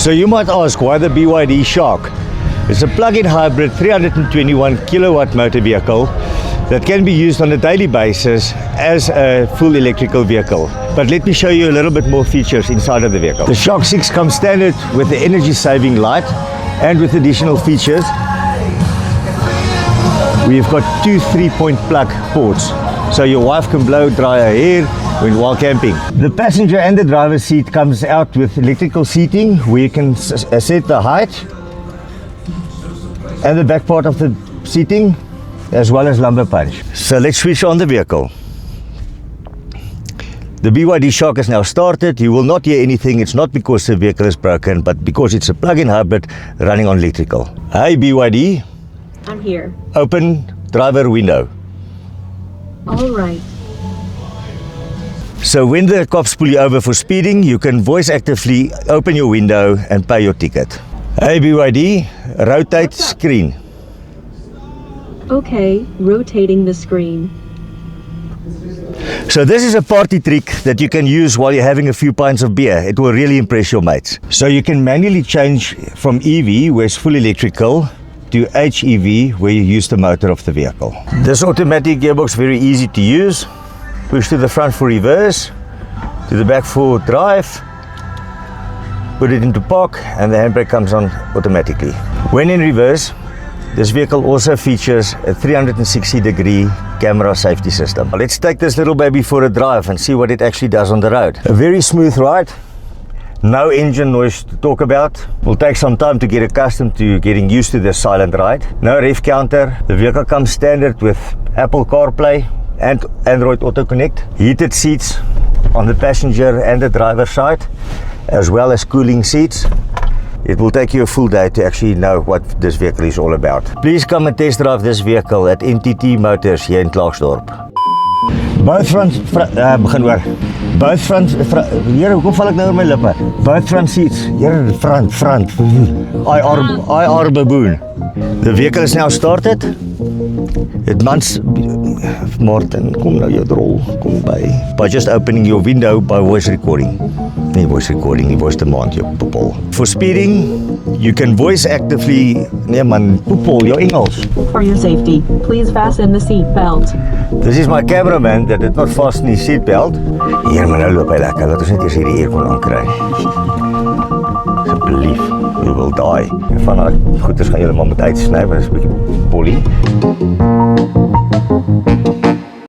So you might ask, why the BYD Shark? It's a plug-in hybrid 321 kilowatt motor vehicle that can be used on a daily basis as a full electrical vehicle. But let me show you a little bit more features inside of the vehicle. The Shark 6 comes standard with the energy saving light and with additional features. We've got two 3-point plug ports, so your wife can blow dry her hair while camping. The passenger and the driver's seat comes out with electrical seating where you can set the height and the back part of the seating as well as lumbar punch. So let's switch on the vehicle. The BYD Shark is now started. You will not hear anything. It's not because the vehicle is broken, but because it's a plug-in hybrid running on electrical. Hey BYD. I'm here. Open driver window. All right. So when the cops pull you over for speeding, you can voice actively open your window and pay your ticket. Hey BYD, rotate screen. Okay, rotating the screen. So this is a party trick that you can use while you're having a few pints of beer. It will really impress your mates. So you can manually change from EV, where it's full electrical, to HEV, where you use the motor of the vehicle. This automatic gearbox very easy to use. Push to the front for reverse, to the back for drive, put it into park, and the handbrake comes on automatically. When in reverse, this vehicle also features a 360-degree camera safety system. Let's take this little baby for a drive and see what it actually does on the road. A very smooth ride. No engine noise to talk about. Will take some time to get accustomed to getting used to this silent ride. No rev counter. The vehicle comes standard with Apple CarPlay and Android Auto Connect. Heated seats on the passenger and the driver side, as well as cooling seats. It will take you a full day to actually know what this vehicle is all about. Please come and test drive this vehicle at NTT Motors here in Klerksdorp. Both front seats. Here, front. IR baboon. The vehicle is now started. It mans Martin, kom nou jou drol, kom by. By just opening your window by voice recording. Nie voice recording, nie voice demand, jou poepel. For speeding, you can voice actively, nee man, poepel, jou Engels. For your safety, please fasten the seat belt. This is my cameraman that did not fasten his seat belt. Hier, maar nou loop hy lekker, laat ons net eers hierdie aircon aankry. Asseblief, you will die. En van die goeders gaan julle maar met uitsny, want dit is 'n bietjie bollie.